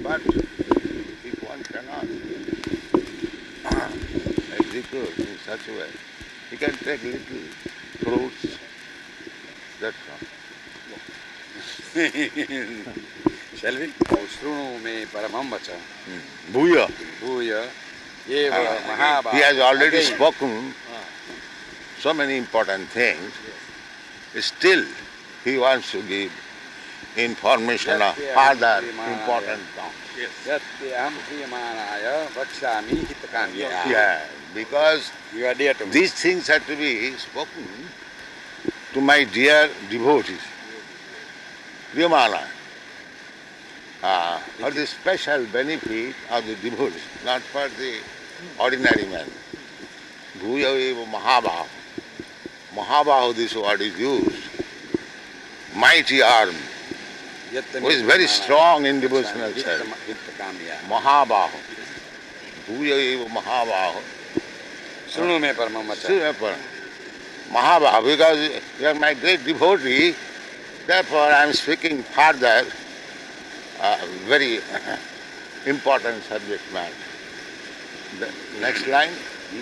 But if one cannot execute in such a way, he can take little fruits, that's all. Shall we? Shrunu me paramam vacha. Bhuya. Bhuya. Eva Mahabharata. He has already Again. spoken so many important things. Still, he wants to give information of further important things. Yatyaham priyamanaya vakshami hitakanya. Yeah, because You are dear to me. these things have to be spoken to my dear devotees. Priyamana. For the special benefit of the devotees, not for the ordinary man. Bhuya eva Mahabaho. Mahabaho, this word is used. Mighty arm, who is very strong in devotional service. Mahabaho. Bhuya eva Mahabaho. Shrunu me paramam vacha. Mahabaho, because you are my great devotee, therefore I am speaking further very important subject matter. The next line.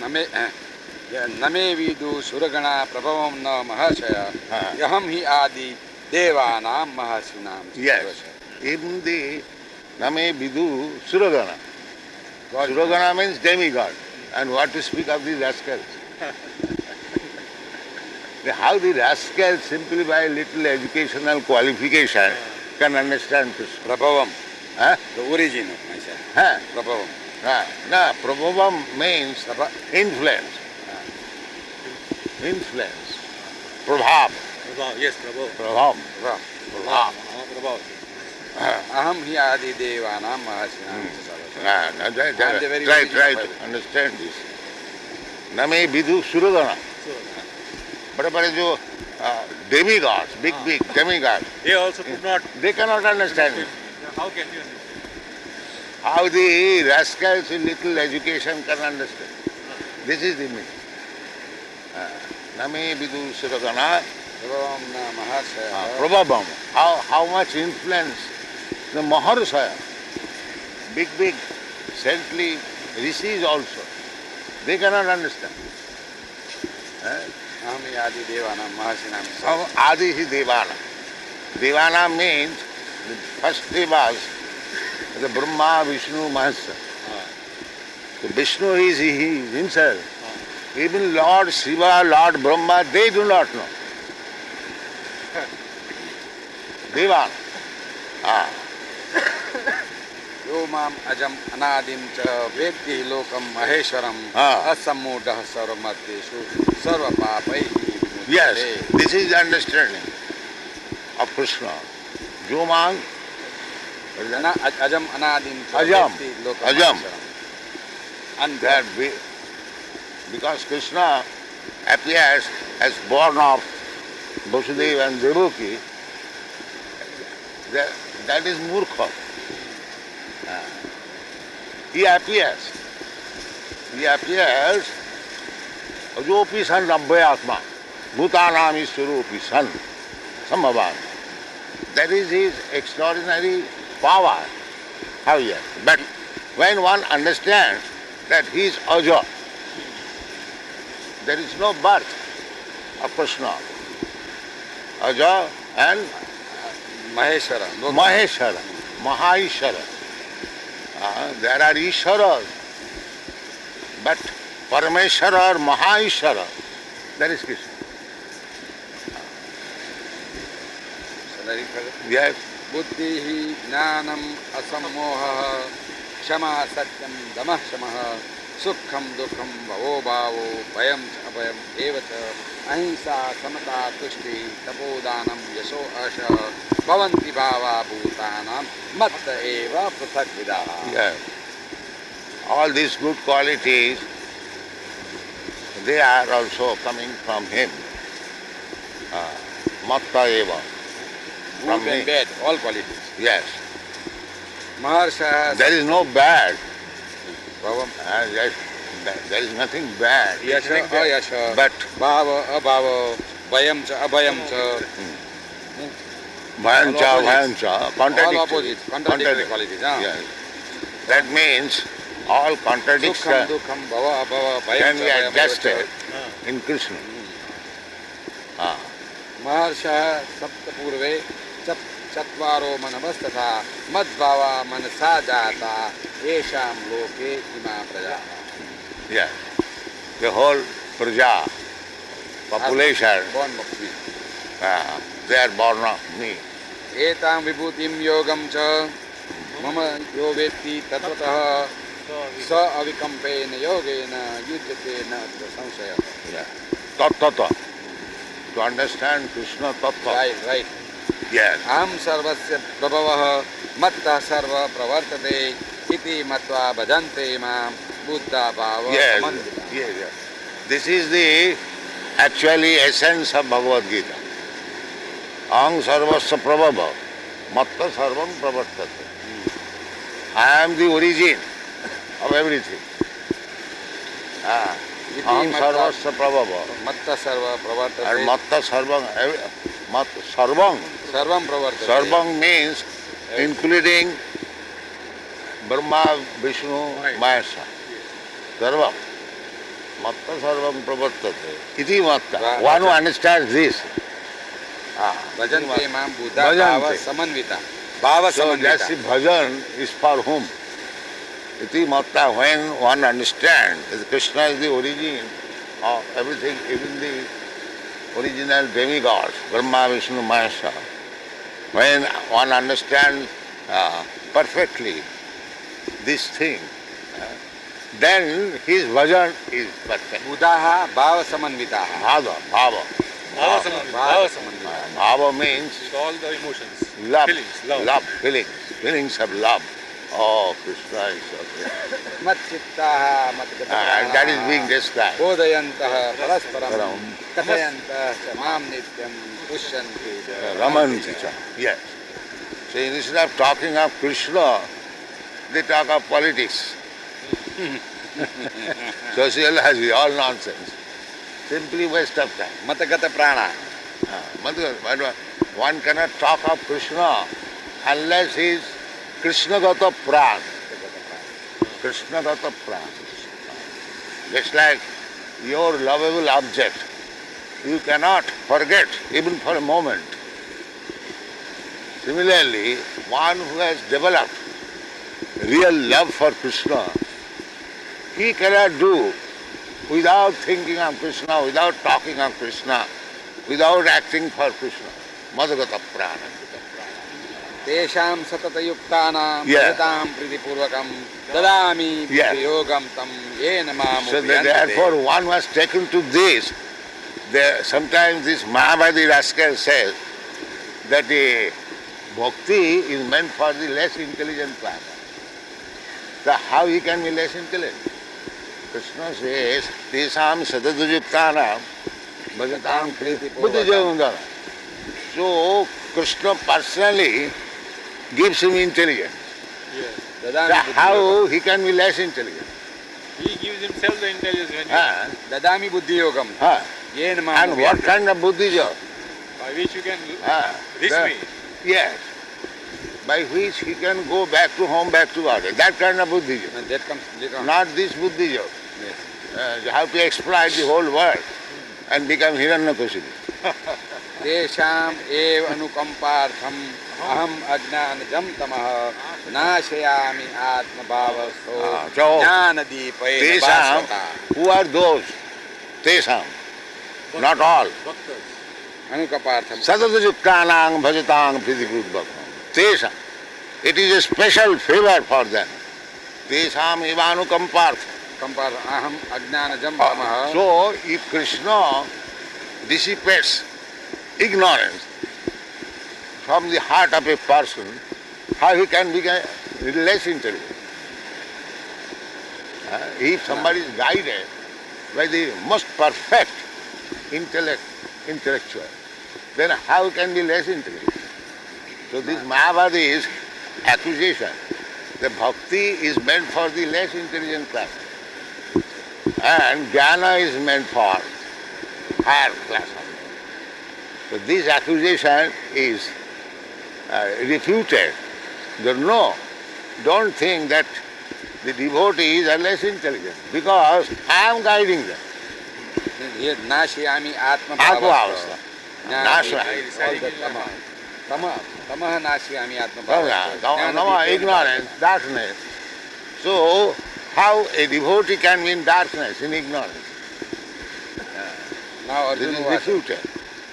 Name vidu suragana prabhavam na mahashaya yaham hi adi devanam mahasinam. Yes. Even the Name Vidu Suragana. Suragana means demigod. And what to speak of the rascals? How the rascals, simply by a little educational qualification, can understand Krishna. Prabhavam. Huh? The origin of myself. Huh? Prabhavam. No, Prabhavam means influence. Influence. Prabhav. Yes, Prabhu. Prabhav. Prabhav. Prabhu. Aham hi adi devanam mahasinam. Try to understand this. Name Vidu Suragana. But jo demigods, big demigods, They also could not. they cannot understand it. How can you understand? How the rascals with little education can understand. This is the meaning. Name Vidu Suragana. Prabhavam na mahashaya. Prabhavam. How much influence the Maharshaya, big saintly rishis also, they cannot understand. Aham hi adi devanam mahasinam. Adi hi Devana. Devana means the first devas, the Brahma, Vishnu, Mahasa. So Vishnu is he himself. Even Lord Shiva, Lord Brahma, they do not know. Devana. Yo mam ajam anadim cha vedhi lokam maheshwaram asammudah sarvamateshu sarva papaihi. Yes, this is the understanding of Krishna. Jomang, Ajam anadim cha Ajam. vedhi lokam Ajam. maheshwaram. And that because Krishna appears as born of Vasudeva and Devaki, that is Murkha. He appears Ajopi san Rabhyatma, Bhutanam Iswarupi san, Sambhavan. That is his extraordinary power. However, but when one understands that he is Aja, there is no birth of Krishna. Aja and Maheshwara. Maheshwara, Mahaishwara. There are Ishwaras, but Parameshwara or Mahaishwara, that is Krishna. Yes. Buddhihi jnanam asammoha kshama satyam damah shamah sukham dukham bhavo bhavo vayam cha abhayam evata ahimsa samata tushti tapodanam yasho asha bhavanti bhava bhutanam matta eva prathak vidaha. Yes. All these good qualities, they are also coming from him. Matta eva. From Good and me. bad, all qualities. Yes. Maharsha There is no bad. bhavam There is nothing bad. yasha ayasha But bhava abhava vayam cha abhayam cha Bhayancha, All Bhayancha, All contradictory. opposites, contradictory qualities. Huh? Yes. That means all Sukham, contradictions dukham, bhava, abhava, can bhayam be cha, bhayam adjusted Ah, in Krishna. Ah. महर्षः सप्तपूर्वे चत्वारो मनवस्तथा मद्भावा मनसा जाता येषां लोके इमा प्रजा. Yes. The whole praja, population, Born of me. they are born of me. एतां विभूतिं योगं च मम यो वेत्ति तत्त्वतः स अविकम्पेन योगेन युज्यते न अत्र संशयः. Yeah. Tattva. To understand Krishna Tattva. Right. Yes. अहं सर्वस्य प्रभवः मत्तः सर्व प्रवर्तते इति मत्वा भजन्ते मां बुद्धा भाव Yes. Samanvita. Yes. This is the actually essence of Bhagavad Gita. Aham sarvasya prabhava, matta sarvam pravartate. I am the origin of everything. इति Aham मत्वा sarvasya prabhava. मत्तः सर्व And प्रवर्तते. matta sarvam, sarvam. सर्वं प्रवर्तते. Sarvam means including Brahma, Vishnu, Mahesha. Sarvam. Matta sarvam pravartate. Iti matta. One who understands this. भजन्ते मां बुद्धा भाव Bhajante. समन्विता. भाव So that's Samanvita. the bhajan is for whom? Iti matta, when one understands that Krishna is the origin of everything, even the original demigods, Brahma, Vishnu, Mahesha, when one understands perfectly this thing, then his bhajan is perfect. बुधाः भाव समन्विताः. Bhava. Bhava Samandita. Bhava Samandita. Bhava means With all the emotions. love. Feelings. Love. Feelings. Feelings of love. Oh, Krishna is so great. मच्चित्ताः And that is being described. बोधयन्तः परस्परं Param. कथयन्तः च मां नित्यं पुष्यन्ति च Ramanti cha. Yes. So instead of talking of Krishna, they talk of politics. Sociology, all nonsense. Simply waste of time. मतगत प्राणा. But one cannot talk of Krishna unless he is Krishnagata Pran. Krishnagata Pran. Just like your lovable object, you cannot forget even for a moment. Similarly, one who has developed real love for Krishna, he cannot do without thinking of Krishna, without talking of Krishna, without acting for Krishna. Madhugata Prana. तेषां सततयुक्तानां Yeah. भजतां प्रीतिपूर्वकं ददामि Yeah. योगं तं येन मां So therefore one was taken to this. Sometimes this Mahabharati rascal says that the bhakti is meant for the less intelligent class. So how he can be less intelligent? Krishna says, Tesam sadadujuktanam bhajatam buddhijavandana. So Krishna personally gives him intelligence. Yes. So ददामि how he can be less intelligent? He gives himself the intelligence when Huh? ददामि बुद्धियोगं Huh? येन मां And what kind of buddhija? by which you can The- reach me. Yes. By which he can go back to home, back to order. That kind of buddhija. And that comes later on. Not this buddhija. Yes. You have to exploit the whole world and become Hiranyakashipu. तेषाम् एव अनुकम्पार्थम् अहम् अज्ञानजं तमः नाशयामि आत्मभावस्थो So, ज्ञानदीपेन Tesam, भास्वता. who are those? Tesam, not all. Bhaktas. अनुकम्पार्थम् Sadadajuktanang bhajatang pridipudbhakam. Tesam. It is a special favor for them. Tesam evanukampartha. कंपार्थम् अहम् अज्ञानजं तमः. So, if Krishna dissipates ignorance from the heart of a person, how he can become less intelligent? If somebody is guided by the most perfect intellectual, then how can be less intelligent? So this Mahabharati is accusation. The bhakti is meant for the less intelligent class. And jnana is meant for higher class. So this accusation is refuted. No, don't think that the devotees are less intelligent because I am guiding them. Here, Nashyami Atma Atma-avastha. Tamah Nashyami Atma Nama, ignorance, darkness. So, how a devotee can be in darkness, in ignorance? Now This Arjuna is Vacha. refuted.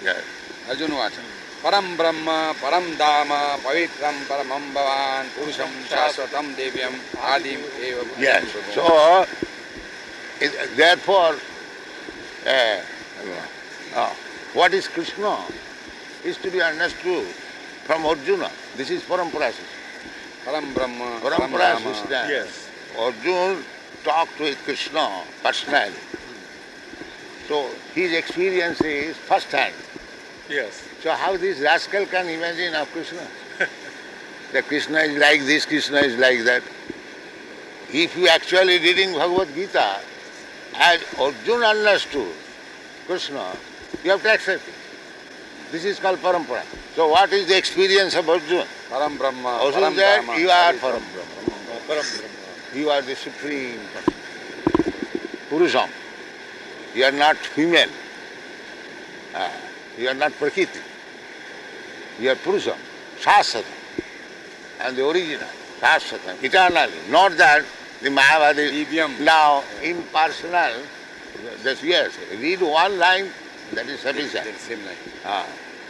Yes. Arjuna Vacha. Param Brahma, Param Dhamma, Pavitram Paramam Bhavan, Purusham Shaswatam Devyam, Adim Eva. Yes. So, therefore, what is Krishna is to be understood from Arjuna. This is Parampara system. Param Brahma, Parampara Dhamma. system. Yes. Arjuna talked with Krishna personally. So his experience is first hand. Yes. So how this rascal can imagine of Krishna? That Krishna is like this, Krishna is like that. If you actually reading Bhagavad Gita, as Arjuna understood Krishna, you have to accept it. This is called parampara. So what is the experience of Arjuna? Param Brahma, Arjuna Param said, Dhamma, you are Pavitram. Param Brahma. Param Brahma. You are the supreme person. Purusham. You are not female. You are not Prakriti. You are Purusham. Shasvatam. And the original. Shasvatam. Eternally. Not that the Mayavadi Divyam. now impersonal. Just yes. Read one line, that is sufficient. That's same line.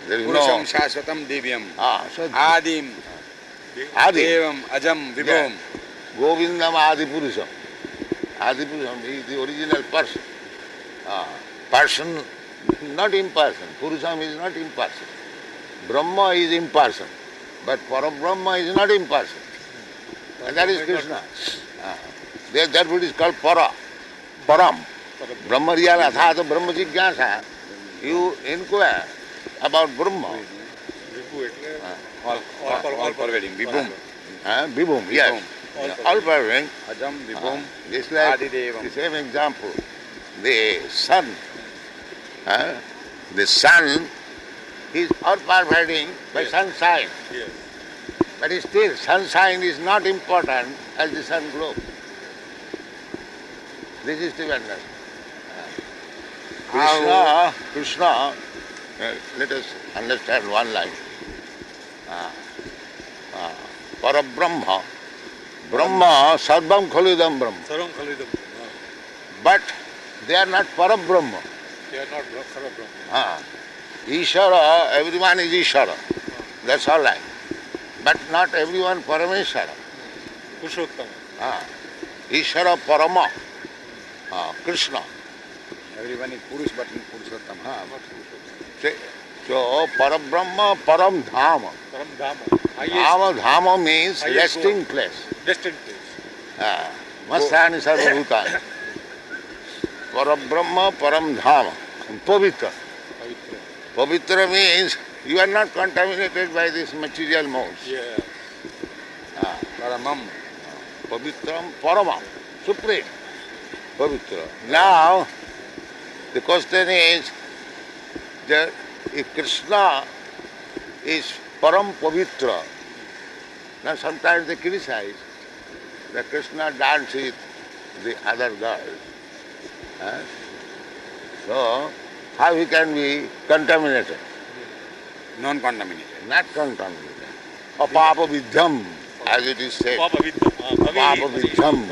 There is Purusham no. Shaswatam Divyam. So Adim, Adi. Devam, Ajam, Vibhom. Govindam Adi Purusham. Adi Purusham is the original person. Person, not imperson. Purusham is not imperson. Brahma is imperson. But Parabrahma is not imperson. And that is Krishna. That what is called Para. Param. Brahma Riyala Thata Brahma Jigyasa. You inquire about Brahma. Vibhu એટલે All pervading. Vibhum. Vibhum, yes. All pervading. Ajam, Vibhum. Just like Adidevam. the same example. The sun. The sun is all pervading by Yes. sunshine. yes. But still, sunshine is not important as the sun globe. This is to be understood. Krishna, let us understand one line. Parabrahma, Brahma, Sarvam Khalidam Brahma. Sarvam Khalidam. But they are not Parabrahma. They are not Sarva Brahma. Ishara, everyone is Ishara. That's all right. But not everyone Parameshwara. Purushottam. Ishara Parama. Krishna. Everyone is Purush but not Purushottam. So Parabrahma, Param Dhama. Param Dhamma. Dhama means highest resting goal. place. Destined place. Masthani Sarvabhutani. Parabrahma, Param Dhama. Pavitra. Pavitra. Pavitra means you are not contaminated by this material modes. Yeah. Paramam. Pavitram, Paramam. Supreme. Pavitra. Now, the question is that if Krishna is Param Pavitra, now sometimes they criticize that Krishna dances with the other girls. So, how he can be contaminated? Non-contaminated. Not contaminated. Apapa vidhyam, as it is said. Papa Vidya. Apapa vidhyam.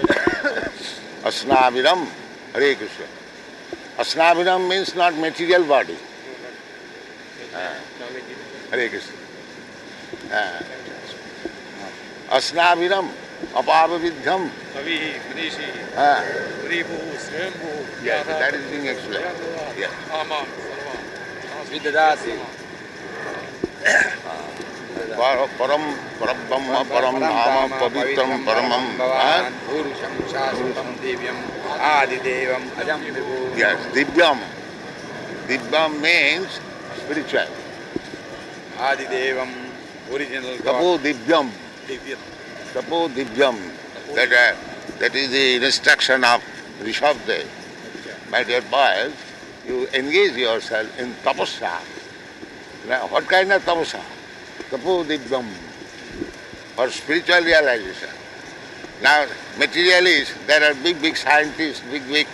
Asnaviram, Hare Krishna. Asnaviram means not material body. Hare Krishna. Asnaviram, apapa vidhyam. Kavihi, Manishi, Ripuhu, Swayambhu. Yes, that is being explained. Yes. Ama, Vidadasi. Param, Parabrahma, Param Dhama, Pavitram, Paramam. Purusham Shaswatam Divyam Adidevam Ajam Vibhu. Yes, Divyam. Divyam means spiritual. Adidevam, original Tapo God. Divyam. Divya. Tapo Divyam. That is the instruction of Rishabdev. My dear boys, you engage yourself in tapasya. Now, what kind of tapasya? tapo divyam, for spiritual realization. Now, materialists, there are big scientists, big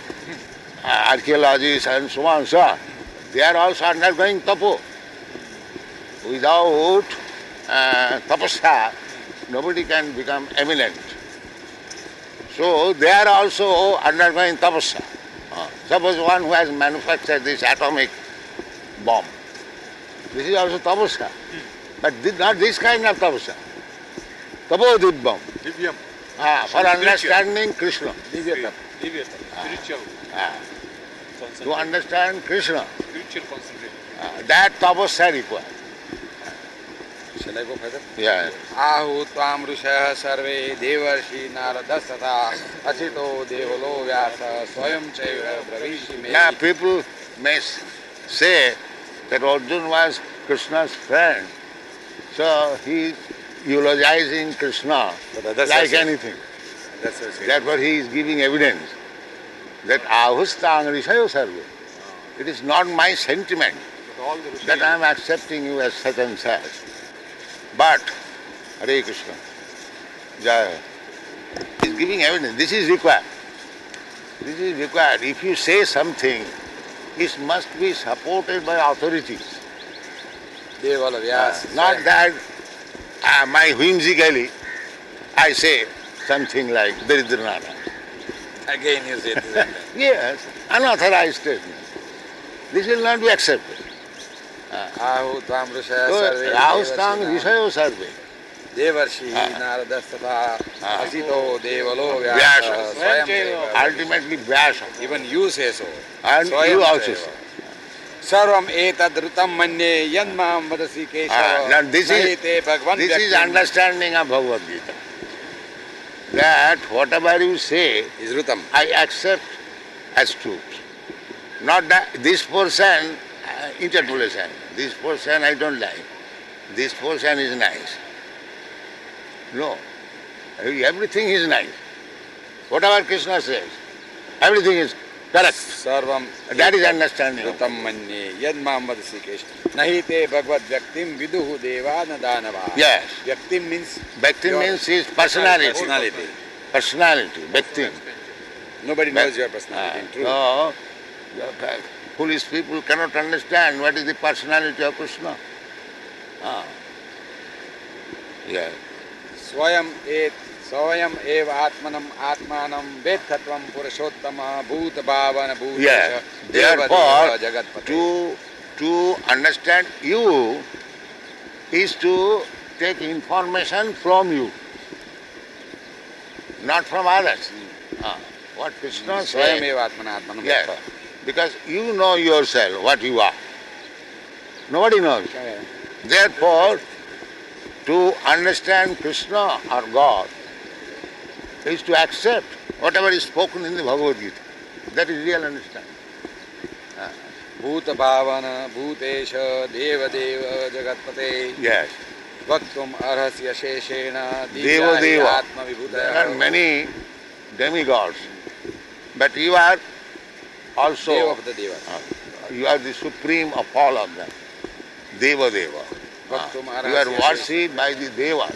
archaeologists and so on, so on. They are also undergoing tapo. Without tapasya, nobody can become eminent. So they are also undergoing tapasya. Suppose one who has manufactured this atomic bomb, this is also tapasya. But not this kind of tapasya. Tapo divyam. Divyam. For understanding Krishna. Divyata. Spiritual. To understand Krishna. Spiritual concentration. That tapasya required. Shall I go further? Yeah. Ahu tvam rushah sarve devarshi naradasata achito devalo vyasa swayam chaiva bravishi me. Now people may say that Arjuna was Krishna's friend, so he is eulogizing Krishna like anything. Therefore he is giving evidence that ahustang rishayo sarve. It is not my sentiment that I am accepting you as such and such. But, Hare Krishna, Jaya, is giving evidence. This is required. This is required. If you say something, it must be supported by authorities. Devala vyasa. Not that my whimsically I say something like Daridranara. Again you say this. Yes, unauthorized statement. This will not be accepted. Ahu tvam rushah So, sarve Rahustang Rishayo Sarve. devarshi naradasata achito devalo Vyasa. vyasa swayam chaiva. Ultimately Vyasa. Even you say so. And Swayam you also chaiva. say. Sarvam etad rutam manye yanmam vadasi Now keshava this nahite bhagwan is vyaktim. understanding of Bhagavad Gita. That whatever you say, Is rutam. I accept as truth. Not that this portion, interpolation. This portion I don't like. This portion is nice. No. Everything is nice. Whatever Krishna says, everything is correct. Sarvam That is understanding. rutam manye yanmam vadasi keshava nahite bhagavad vyaktim viduhu deva na danava. Yes. Vyaktim means Bhakti your means his personality. personality. Personality. Bhakti. Nobody knows your personality. True. No. Foolish people cannot understand what is the personality of Krishna. Yeah. Swayam eva atmanam atmanam vedhatvam purushottama bhuta bhavana bhuta Yeah. deva Therefore, deva jagatpate. to understand you is to take information from you, not from others. What Krishna Swayam says. eva atmana atmanam Yes. vedha. Because you know yourself what you are. Nobody knows. Okay. Therefore, to understand Krishna or God is to accept whatever is spoken in the Bhagavad Gita. That is real understanding. Bhuta bhavana bhutesha deva deva jagatpate Yes. vaktum arhasya sheshena Deva divyahi Deva. atma There are vibhutaya. many demigods. But you are also, Deva of the deva. you are the supreme of all of them. Deva Deva. Bhaktum You are arhasya worshipped by the Devas.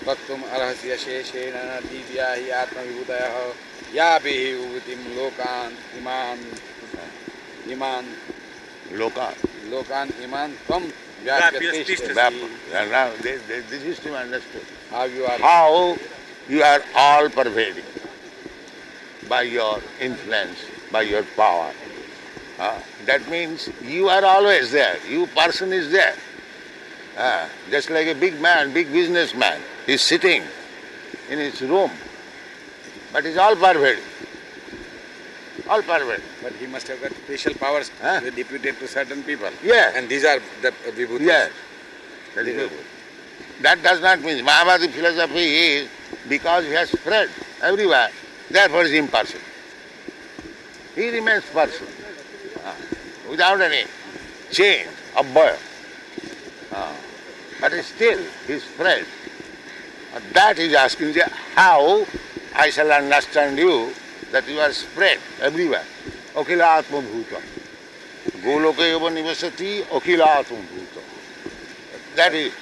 Vaktum arhasya sheshena divyahi atma vibhutaya yabihi vibhutim lokan iman Loka. iman tvam vyapyatishtasthi. And now this is to be understood. How you are How you are all pervading by your influence, by your power. That means you are always there. You person is there. Just like a big man, big businessman, he's sitting in his room, but he's all pervading. All pervading. but he must have got special powers deputed to certain people. Yes. And these are the vibhutis. Yes. That is good. That does not mean Mahabharata philosophy is because he has spread everywhere, therefore he is impartial. He remains person without any change of birth. But still he is spread. That is asking how I shall understand you that you are spread everywhere. Akhila Atma Bhuta. Goloka eva nivasati akhila Atma Bhuta. That is.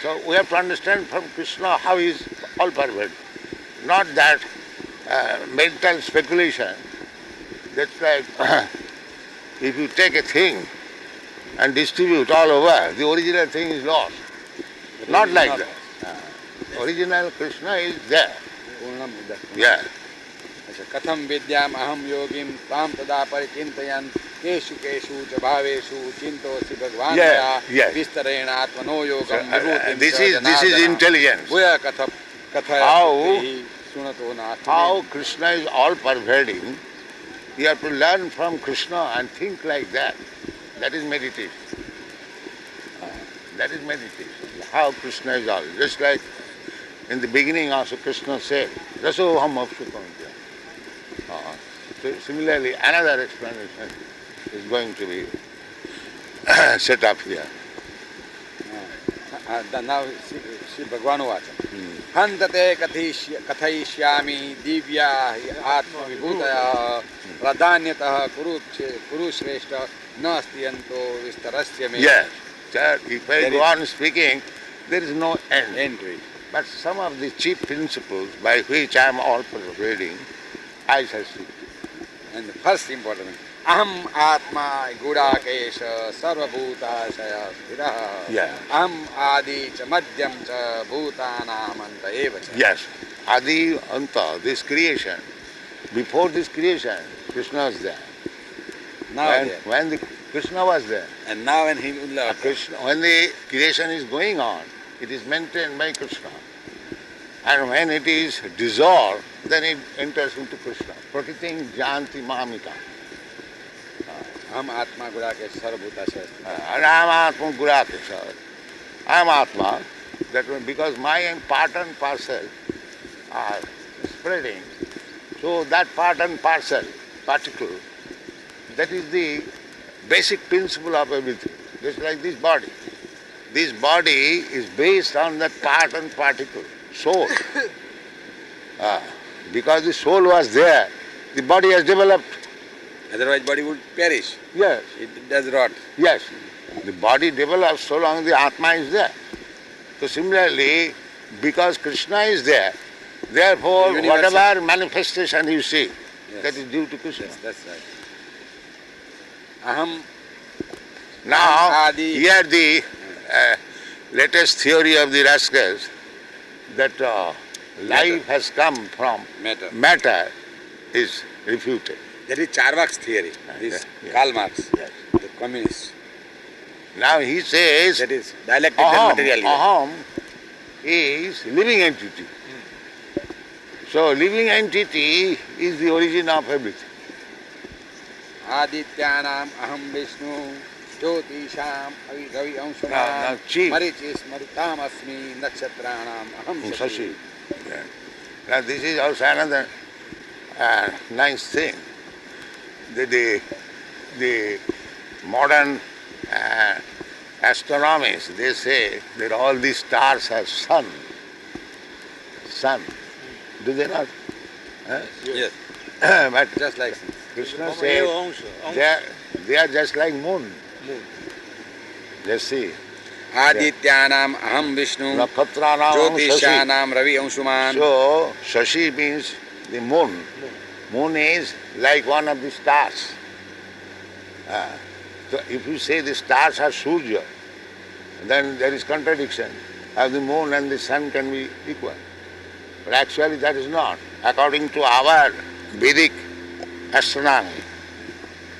So we have to understand from Krishna how he is all pervading. Not that mental speculation. That's like if you take a thing and distribute all over, the original thing is lost. Not like that. Original Krishna is there. पूर्णम इदं Yeah. अच्छा कथम विद्याम अहम योगिम ताम तदा परिचिन्तयन् केषु केषु च भावेषु चिन्तोऽसि भगवान् Yeah, मया yes. विस्तरेण आत्मनो योगं So, विभूतिं this च is जनार्दन intelligence. भूय कथय How- हि शृणुतो नाथ How Krishna is all pervading, you have to learn from Krishna and think like that. That is meditation. That is meditation. How Krishna is all. Just like in the beginning also Krishna said, Rasoham Apshukamya. So similarly, another explanation is going to be set up here. now Shri भगवान् उवाच हन्तते कथयिष्यामि दिव्या हि आत्मविभूतयः प्राधान्यतः कुरु श्रेष्ठ नास्ति अन्तो विस्तरस्य मे Yes. Sir, if I There go is- on speaking, there is no end. entry. But some of the chief principles by which I am all pervading, I shall see. And the first important thing, aham atma gudakesh sarvabhutasaya sthirah. Yeah. Aham adi cha madhyam cha bhutanam anta eva cha. Yes. Adi Anta, this creation, before this creation, Krishna is there. Now when, there. when the Krishna was there, And now when he will Krishna, when the creation is going on, it is maintained by Krishna. And when it is dissolved, then it enters into Krishna. Prakriting janti mamika. aham atma gudakesh sarvabhutasaya sthirah. And I am Atma Gurakesha. I am Atma. That means because my part and parcel are spreading, so that part and parcel, particle, that is the basic principle of everything. Just like this body. This body is based on that part and particle, soul. Because the soul was there, the body has developed. Otherwise body would perish. Yes, It does rot. yes. The body develops so long the Atma is there. So similarly, because Krishna is there, therefore The universal- whatever manifestation you see, Yes. that is due to Krishna. Yes, that's right. Aham Now, Adi. here the latest theory of the rascals that life has come from matter. matter is refuted. That is Charvak's theory. This Yeah. Karl Marx, Yes. the communist. Now he says That is dialectic and aham, materialism. aham is living entity. So living entity is the origin of everything. Adityanam aham Vishnu, Jyotisham Ravi Now, Amshuman, chief. Marichis Marutam Asmi, Nakshatra aham Shashi. Shashi. Yeah. Now this is also another nice thing. The modern astronomers, they say that all these stars have sun. Sun. Do they not? Huh? Yes, But just like Krishna says they are just like moon. Let's see. Adityanam aham Vishnu, Nakhatranam Shashi. Jyotishanam Ravi Amshuman. So, Shashi means the moon. Moon is like one of the stars. So if you say the stars are Surya, then there is contradiction. How the moon and the sun can be equal. But actually that is not. According to our Vedic astronomy,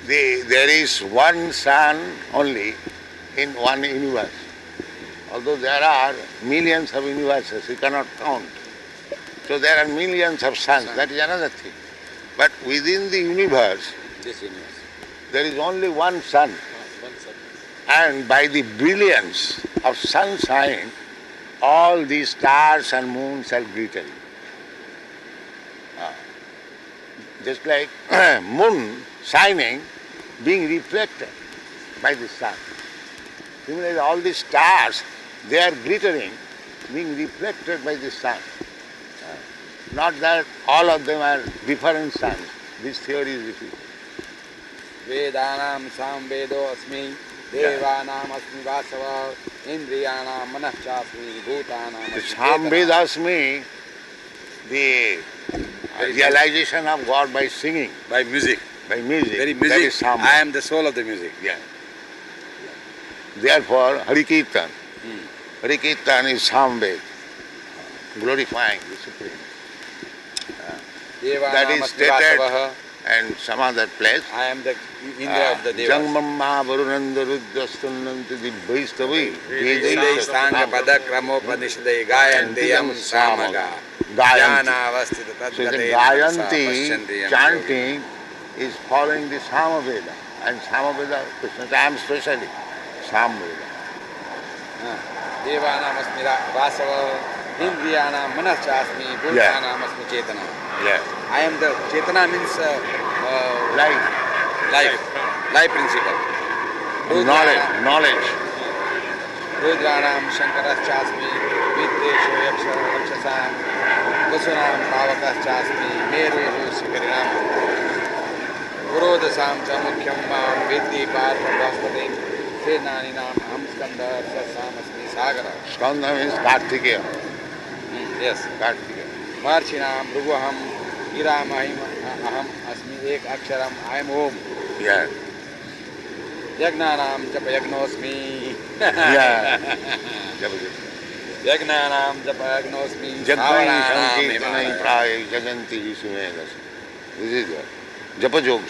there is one sun only in one universe. Although there are millions of universes, you cannot count. So there are millions of suns, that is another thing. But within the universe, This universe. there is only one sun. One second. And by the brilliance of sunshine, all these stars and moons are glittering. Just like moon shining, being reflected by the sun. Similarly, all these stars, they are glittering, being reflected by the sun. Not that all of them are different suns. This theory is refuted. Vedanam samvedo asmi देवानाम् अस्मि वासवः इंद्रियाणां मनः चास्मि भूतानां The Samvedas mean the realization of God by singing, by music. by music. Very That music. is Samveda. I am the soul of the music. Yeah. Therefore, Hari Kirtan. Hari Kirtan is Samved, glorifying the Supreme. That देवानाम् is अस्मि stated वासवः. and some other place. I am the Indra of the Devas. Jangmamma Varunanda Rudrastunnanti Dibbaistavi Vedai Sanga Pada Kramopanishadai Gayantiyam Samaga Jnanavastita So the Tadgatena Gayanti chanting is following the Samaveda. And Samaveda, Krishna time specially, Samaveda. Devanam asmi vasava Indriyanam manah chasmi Bhutanam asmi chetana. Yeah. I am the chetana means life principle. Knowledge. Rudranam Shankaras chasmi Viddeshu Yakshasam Vasunam Pavakas chasmi Meruhu Sikarinam Purodasam cha mukhyam mam Viddi Partha Brahspati Senaninam Aham Skandar Satsam asmi Sagara. Skanda means Kartikeya. Yes. Kartikeya. Marchinam Rugaham Giram Aham Asmi Ek Aksharam I am Om. Yeah. Yagnanam Japa Yagnosmi. Yeah. Yagnanam Japa Yagnosmi. Jagmani Sankirtanai Praya Jaganti Sumedas. This is the Japa Jog.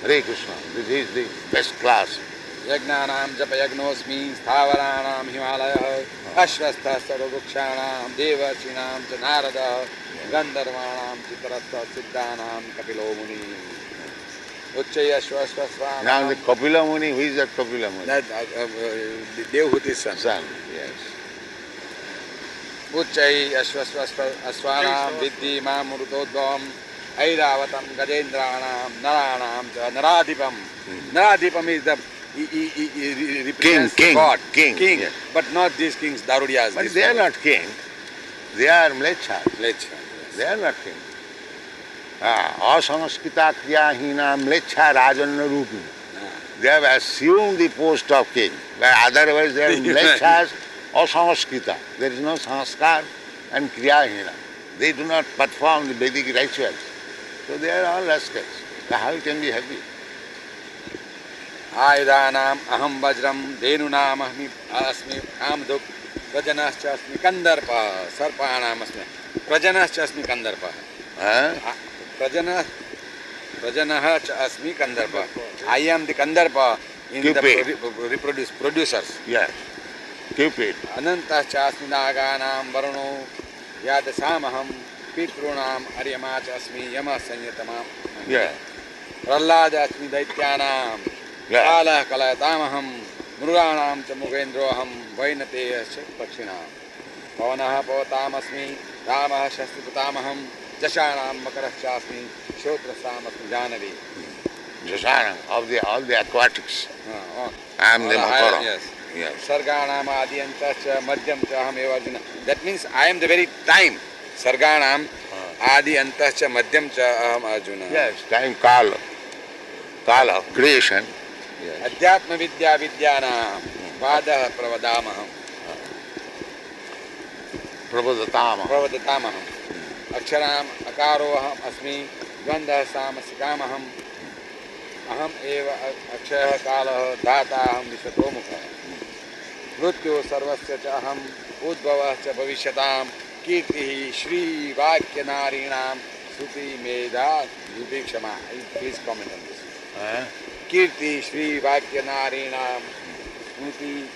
Hare Krishna. This is the best class. Yagnanam Japa Yagnosmi. Stavaranam Himalaya. Ashvastha Sarvrukshanam. Devachinam cha Narada. Gandharvanam Chitarastha Siddhanam Kapilo Muni. Uchchaya Ashvasvasvanam. Now the Kapila Muni, who is that Kapila Muni? That Devhuti's son. Son, yes. Uchchai Ashvasvanam Viddhi Mamurutodvam Airavatam Gajendranam Naranam Naradipam. Naradipam is the represents King, God. king, yes. But not these kings, Darudiyas. But they are not king. They are mlechas. Lecha. They are not king. Asanskita kriyahina mlecha rajanna rupi. They have assumed the post of king. But otherwise they are mlechas asanskita. There is no sanskar and kriyahina. They do not perform the Vedic rituals. So they are all rascals. So how you can be happy? Ayudanam aham vajram dhenunam asmi amduk prajanascha asmi kandarpa sarpanam asmi prajanascha asmi kandarpa prajanah cha asmi kandarpa. I am the kandarpa in the producers. Yes. Cupid. Anantah cha asmi naganam varuno yadasamaham pitrunam aryama cha asmi yama sanyatamam. Yeah. Prallada asmi daityanam Kala kalayatamaham Mruganam cha mugendroham Vainateyah cha pakshinam Pavanaha pavatam Ramah shastripatamaham Jashanam makarah chasmi Shotrasam asmi Janavi. Jashanam, of all the aquatics. I am the Makara. Yes. Yes. Sarganam adiyantas cha madhyam cha aham eva arjuna. That means I am the very time. Sarganam adiyantas cha madhyam cha aham arjuna. Yes, time Kala. Kala, creation. Yes. Adhyatma vidya vidyana Vada pravadamaham Pravadatamaham Aksharam akaroham asmi Gandha samasakamaham Aham eva akshaya kala Dhataham vishatomukha Mrityu sarvasya cha aham Udbhavah cha bhavishatam Kirtihi Shri Vakya Narinam Suti Medha Yuti Kshama. Please comment on this. Kirti Shri Vakya Narinam Smriti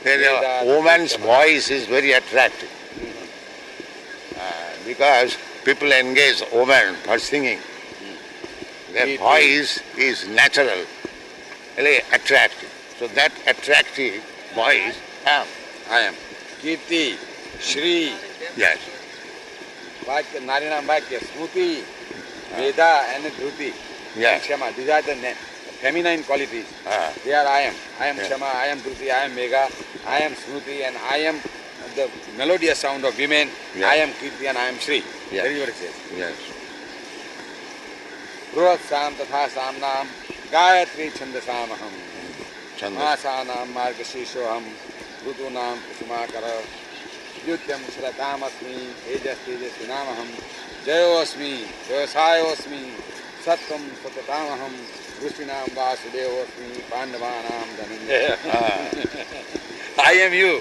A woman's voice is very attractive. Because people engage women for singing. Their voice is natural, really attractive. So that attractive voice, I am. Kirti Shri yes. Vakya Narinam Vakya Smriti Veda and Dhruti. Yes. Kshama. These are the feminine qualities. They are I am. I am Kshama, I am Dhruti, I am Megha, I am Smruti, and I am the melodious sound of women. Yes. I am Kirti and I am Shri. Yes. That is what it says. Yes. Ruhat Sam Tatha Samnam Gayatri Chandasamaham. Chanda. Masanam margashishoham rutunam kusumakara yutyam shratam-asmi tejas tejasvinamaham jayo-asmi jayasayo-asmi sattam satatam-aham Rushinam Vasudevo-asmi Pandavanam Dhananjaya. I am you.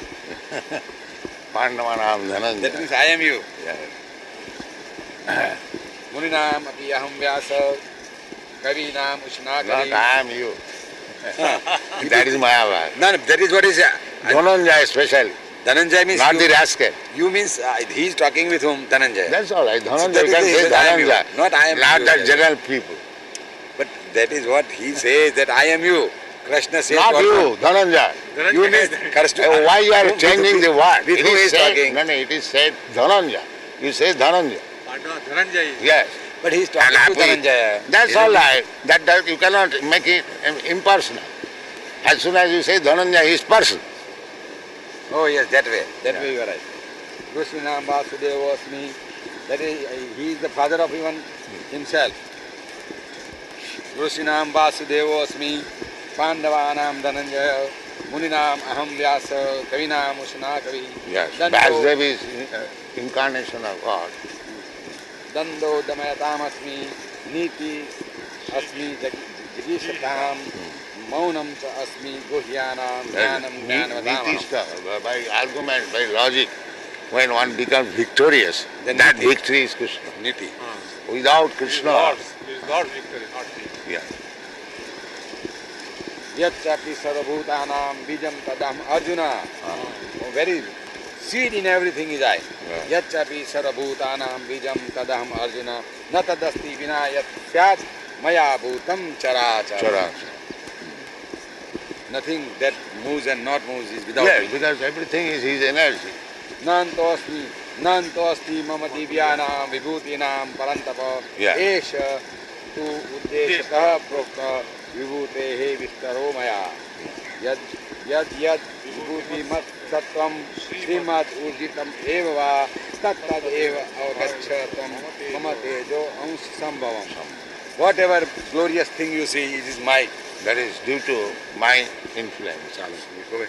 Pandavanam Dhananjaya. That means I am you. Yeah. Muninam api aham vyasa kavinam Not ushnakari. I am you. That is Mayavad. No, that is what is Dhananjaya especially. Dhananjaya means Not you. the rascal. You means he is talking with whom? Dhananjaya. That's all right. So Dhananjaya, that you can is say the- I am you. Dhananjaya. Not I am Not you. that general people. But that is what he says, that I am you. Krishna says Not what? you, Dhananjaya. You means Krishna. Why you are With- changing the word? With It whom is he is said, talking? no, it is said Dhananjaya. You say Dhananjaya. Dhananjaya. Yes. But he is talking And to Dhananjaya. That's all right. That you cannot make it impersonal. As soon as you say Dhananjaya, he is person. Oh yes, that way. That Yeah. way you are right. Rushinam Vasudeva-asmi. That is, he is the father of even himself. Rushinam Vasudeva-asmi. Pandavanam Dhananjaya. Muninam aham vyasa. Kavinam ushnakavi. Yes. Dando, Vasudeva is incarnation of God. Dando damayatam-asmi. Niti asmi jagishatam. Maunam cha asmi guhyanam jnanam jnanavatam. Niti stuff, by argument, by logic, when one becomes victorious, Then that Niti. victory is Krishna. Niti. Without It is Krishna, Lord's. It is Lord's victory, not me. yeah. Yatchapi sarvabhutanam bijam tadam Arjuna. Very seed in everything is I. Yeah. Yatchapi sarvabhutanam bijam tadam Arjuna. Na tadasti vina yat syat maya bhutam charachara. Chara. Nothing that moves and not moves is without Yes, me. because everything is his energy. Nantosti mama divyanam vibhutinam parantapa. Yeah. Esha tu uddeshata prokta vibhutehe vistaro maya. Yad vibhuti mat sattvam srimad urjitam eva va tattad eva avagaccha tvam mama tejo ans sambhavam. Whatever glorious thing you see, it is my. That is due to my influence. Go ahead.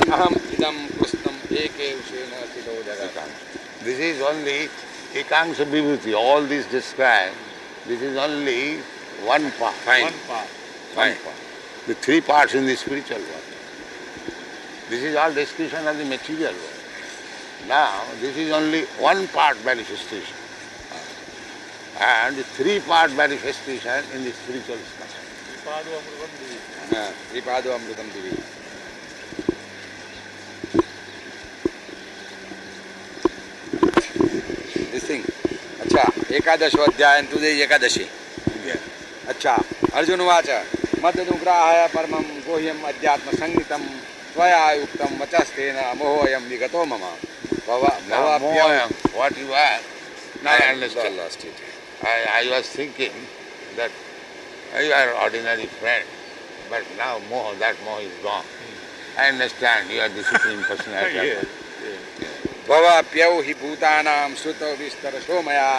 Aham idam krustam eke ushena siddho jagat. This is only Ekangsha Vibhuti. All this described, this is only one part. Fine. One part. One part. The three parts in the spiritual world. This is all description of the material world. Now, this is only one part manifestation. And the three-part manifestation in the spiritual structure. Padu Amrutam Divi. Tripado amrutam divi. This thing. अच्छा एकादशो अध्याय today Ekadashi. अच्छा अर्जुन उवाच मदनुग्रहाय परमं गोह्यम् अध्यात्म संगीतं त्वया युक्तं वचस्तेन मोहोऽयं विगतो मम. Now, more, what you are, Now I understand. lost it. I was thinking that you are an ordinary friend, but now that more is gone. I understand you are the supreme personality. Yes, भवाप्यौ हि भूतानां श्रुतौ विस्तरशो मया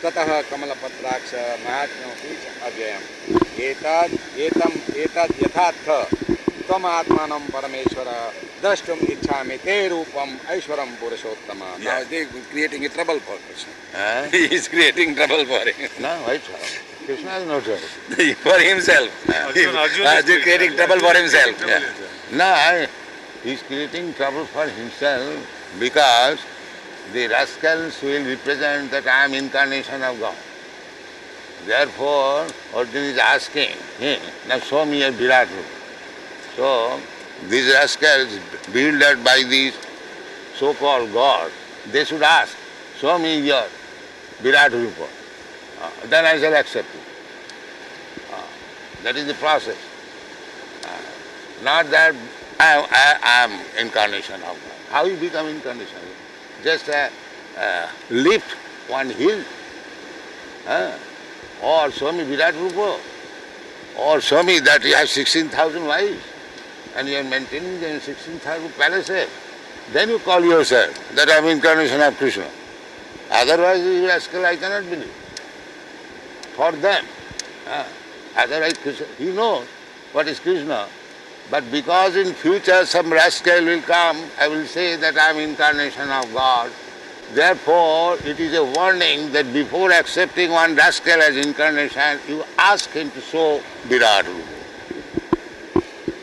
ततः कमलपत्राक्ष महात्म्योऽपि च अव्ययम् एतद् यथार्थ त्वमात्मानं परमेश्वर द्रष्टुम् इच्छामि ते रूपम् ऐश्वरं पुरुषोत्तम. Now they creating a trouble for Krishna. Huh? He is creating trouble for him. No, why trouble? Krishna is no trouble. For himself. Arjuna is He is creating trouble for himself. Trouble Yeah. himself. No, he is creating trouble for himself because the rascals will represent that I am incarnation of God. Therefore, Arjuna is asking, now show me a Virat Rupa. So, these rascals, bewildered by these so-called gods, they should ask, show me your Virat Rupa. Then I shall accept it. That is the process. Not that I am incarnation of God. How you become incarnation? Just lift one hill. Or show me Virat Rupa. Or show me that you have 16,000 wives and you are maintaining them in 16,000 palaces. Then you call yourself that I am incarnation of Krishna. Otherwise, you rascal, I cannot believe. For them. Otherwise, Krishna, he knows what is Krishna. But because in future some rascal will come, I will say that I am incarnation of God. Therefore, it is a warning that before accepting one rascal as incarnation, you ask him to show Virat Rupa.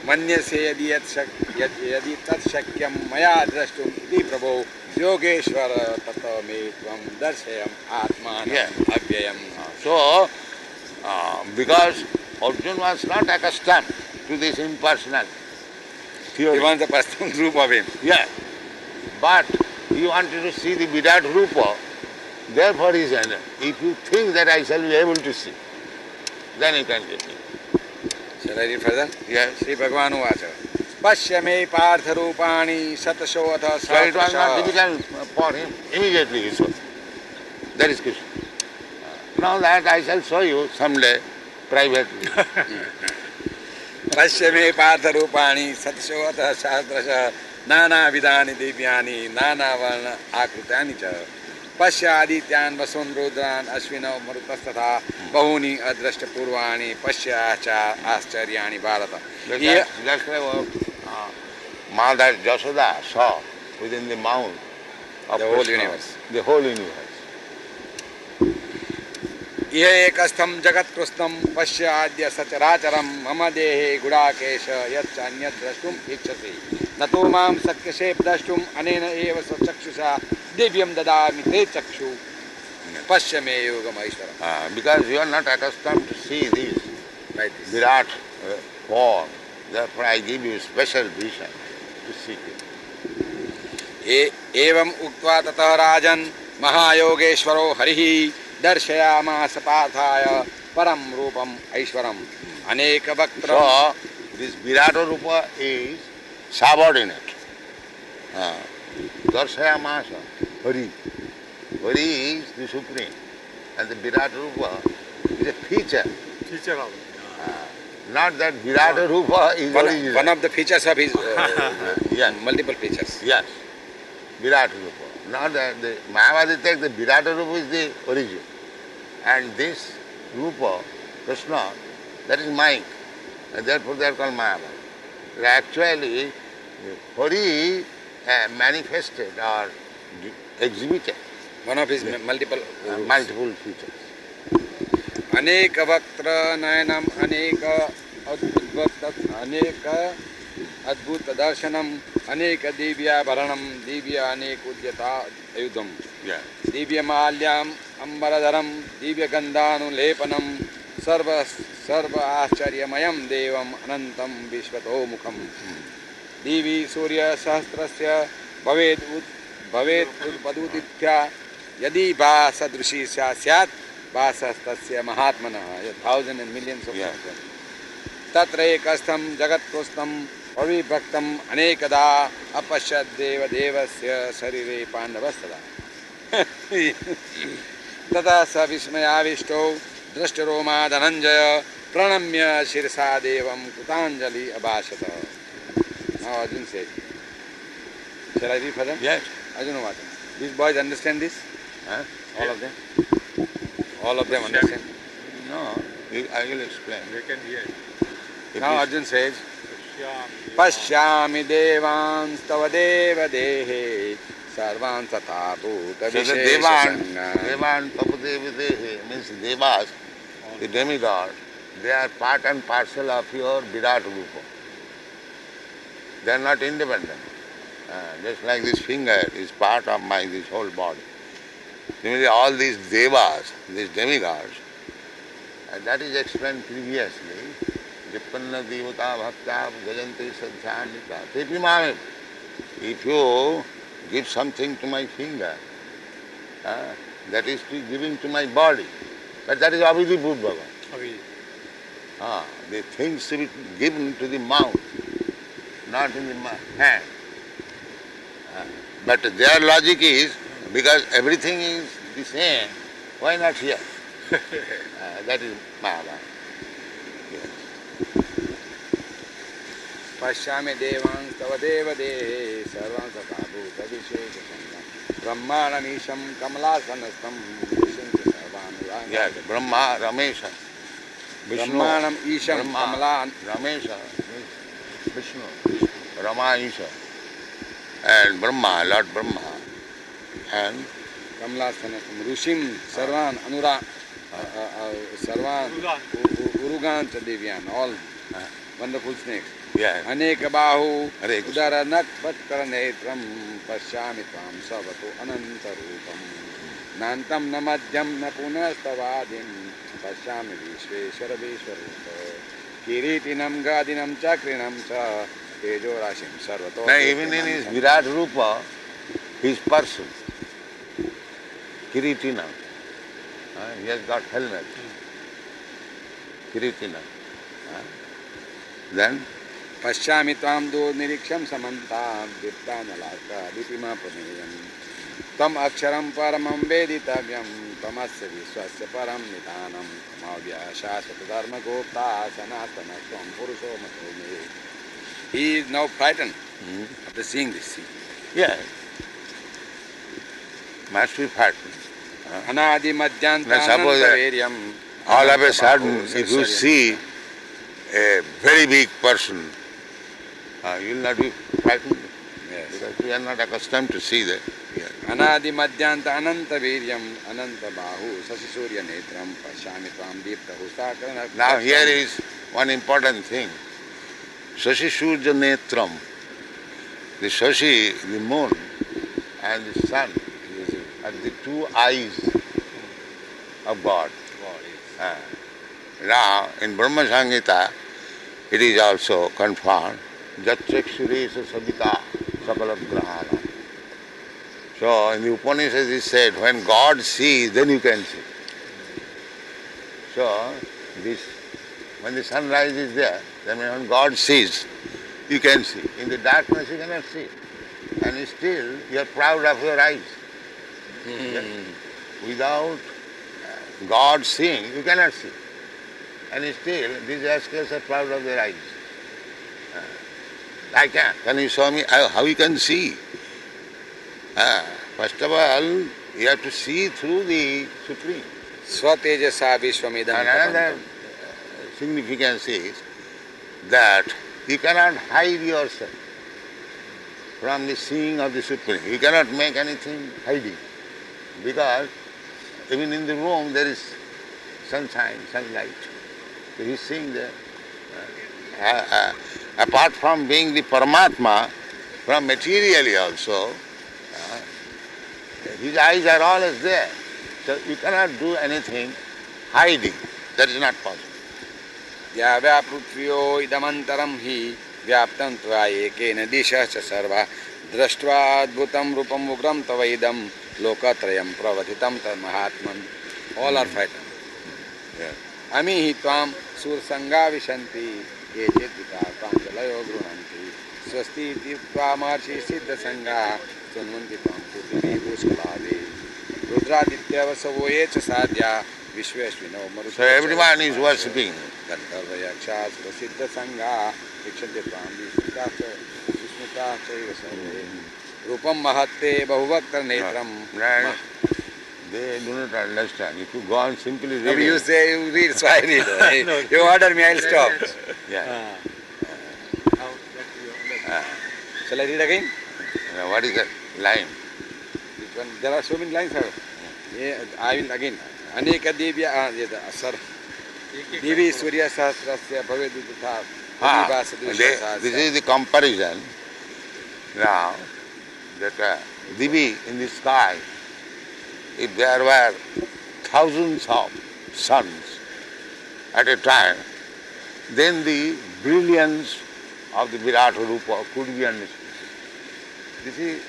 मन्यसे यदि तत्शक्यं मया द्रष्टुम् इति प्रभो योगेश्वर ततो मे त्वं दर्शयम् आत्मानं अव्ययम्. So, because Arjuna was not accustomed to this impersonal theory. He wants the personal group of him. Yeah. But he wanted to see the Virat Rupa, therefore he said, if you think that I shall be able to see, then you can get me. Shall I read further? Yes. Sri Bhagavan Uvacha. Pashya me partha rupani satashodha So it was not sahasrasha. difficult for him. Immediately he saw. That is Krishna. Now that I shall show you someday privately. Pashya me partha rupani satashodha sahasrasha nana vidani divyaani nana varna akrutani cha. Pashya adityan vasun rudran ashvino marutasthatha bahuni adrashta purvani pashya cha ascharyani bharata. That's like Mother Jasoda saw within the mouth of The whole Krishna, universe. The whole universe. ये एकस्थं जगत्कृष्णं पश्याद्य सचराचरं मम देहे गुडाकेश यच्चान्यत् द्रष्टुम् इच्छसि न तो मां शक्यसे द्रष्टुम् अनेन एव स्वचक्षुषा दिव्यं ददामि ते चक्षु पश्य मे योगमैश्वरम्. Because you are not accustomed to see this Like this. Virat form, therefore I give you special vision to see it. एवम् उक्त्वा ततः राजन् महायोगेश्वरो हरिः दर्शयामास पार्थाय परम रूपम ऐश्वरम अनेक वक्त्र. So, this Virata Rupa is subordinate. Darshayamasa, Hari. Hari is the Supreme. And the Virata Rupa is a feature. Teacher of Not that Virata Rupa is original. One of the features of his Yes. multiple features. Yes. Virata Rupa. Not that the Mayavadi takes the Virata Rupa is the origin. And this Rupa, Krishna, that is Mike. And therefore they are called Mayavadi. Actually, Hari manifested or exhibited One of his multiple multiple features. अनेक वक्त्र नयनम अनेक अद्भुत दर्शनम अनेक दिव्याभरणम दिव्य अनेक उद्यता आयुधम Yeah. Divya माल्याम अंबरधरम Divya गंधानुलेपनम सर्व आश्चर्यमयम देवम अनंतम विश्वतोमुखम दिवि सूर्य सहस्रस्य भवेत् उद्पदुदित्या यदि वा सदृशी स्यात् वासस्तस्य महात्मनः. थाउजेंड एंड मिलियंस ऑफ तत्र एकस्थं जगत्कृष्णं अविभक्तम् अनेकदा अपश्यत् देवदेवस्य शरीरे पाण्डवस्तदा. तदा स विस्मयाविष्टो दृष्टरोमा धनञ्जय प्रणम्य शिरसा देवं कृताञ्जलि अभाषत. Now Arjun said, shall I read further? Yes. Arjuna Vata. These boys understand this? Huh? All of them? All of them understand? No, I will explain. They can hear. Now Arjun says, Shyam. Pashyami devans tava deva dehe sarvan tata bhuta So the Devan, vishesha. Devan Tapadevadehe means Devas, the demigod, they are part and parcel of your Virat Rupa. They are not independent. Just like this finger is part of my this whole body. Similarly, all these Devas, these demigods, and that is explained previously. Jippanna Devata Bhakta Gajanti Sadhyanika Tepi Mame. If you give something to my finger, that is giving to my body, but that is Abhidhi Bhagavan. The things to be given to the mouth, not in the hand. But their logic is, because everything is the same, why not here? That is Mahabharata. Yes. Pashyami devans tava deva dehe sarvan tata bhuta vishesha. Brahmanamisham kamalasanastam vishinti sarvan. Yes, Brahma, Ramesha. Vishnu, Brahmanam Isham Brahma, Kamalan. Ramesha, Vishnu, Rama Isha, and Brahma, Lord Brahma, and Kamalasanakam Rushim Sarvan Anura Sarvan Urugan Devyan, all wonderful snakes. yeah, Aneka Bahu Hare Krishna. Udara Nakvatkaranetram Pashyami Tvam Savatu Anantarupam Nantam Namadhyam Napunastavadim Pashyami Vishveshwara Vishwarupa Kiritinam Gadinam Chakrinam Cha Tejo Rashim Sarvato. Now even in his Virat Rupa, his person, Kiritina, he has got helmet, Kiritina. Then Pashyami Tvam Do Niriksham Samantam Diptanalaka Dipima Pranayam Tam Aksharam Paramam Veditavyam Tamasya Vishwasya Param Nitanam Tamavya Shasvata Dharma Gopta Sanatana Tvam Purusho Matome. He is now frightened after seeing this scene. yeah, must be frightened. Anadi Madhyanta Now suppose that Anantaveryam all of a sudden, if you see a very big person, you will not be frightened Yes. because you are not accustomed to see that. Yeah. Anadi Madhyanta Anantaveryam Ananta Bahu Sasisurya Netram Pashyami Tvam Deepta Husakarana. Now here is one important thing. Shashi Surya Netram. The Shashi, the moon, and the sun are the two eyes of God. Now, in Brahma Samhita, it is also confirmed, Jat Chakshuresa Sabita Sakala Grahana. So, in the Upanishads it said, when God sees, then you can see. So, when the sunrise is there, then when God sees, you can see. In the darkness you cannot see. And still, you are proud of your eyes. Yeah. Without God seeing, you cannot see. And still, these rascals are proud of their eyes. I can. Can you show me how you can see? First of all, you have to see through the Supreme. Swatejasa Vishwamidam. And another significance is that you cannot hide yourself from the seeing of the Supreme. You cannot make anything hiding. Because even in the room there is sunshine, sunlight. So he is seeing there. Apart from being the Paramatma, from materially also, his eyes are always there. So you cannot do anything hiding. That is not possible. Yavya prutviyo idamantaram hi vyaptam tva ekena disha cha sarva drashtva adbhutam rupam ugram tava idam lokatrayam pravatitam tad mahatman. All are frightened. Yeah. Ami hi tvam sursanga vishanti kechit vita pranjalayo grunanti swasti tiva marshi siddha sangha sunvanti tvam putri bhushkalade rudraditya vasavo ye cha sadhya vishveshvino maruta. So everyone is worshipping. Gandharvayaksha prasiddha sangha vikshante tvam vishmita chaiva sarve rupam mahatte bahuvaktar netram. Right. They do not understand. If you go on simply Maybe reading. you say you read, so I read. You order me, I'll stop. Yeah. Shall I read again? What is that line? Which one? There are so many lines. Yeah, I will again. Aneka Devya, sir. Devi Surya Sahasrasya Bhavedu Tatha. This is the comparison. Now, that Divi in the sky, if there were thousands of suns at a time, then the brilliance of the Virat Rupa could be understood. This is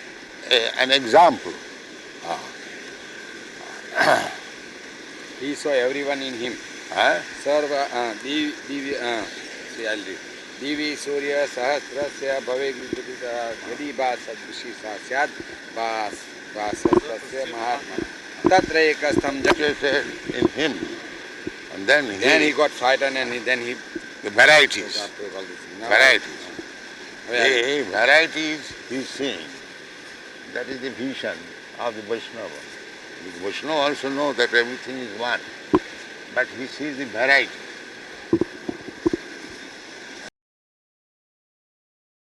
an example. He saw everyone in him. Sarva Divi see I'll read. Divi Surya Sahasrasya Bhavedu Tatha Yadi Basadvishi Sasyad Vasasrasya Mahatma Tatra Ekastham Said in him, and then he got frightened and then he the varieties, Now, varieties he is seeing. That is the vision of the Vaishnava. The Vaishnava also know that everything is one, but he sees the variety.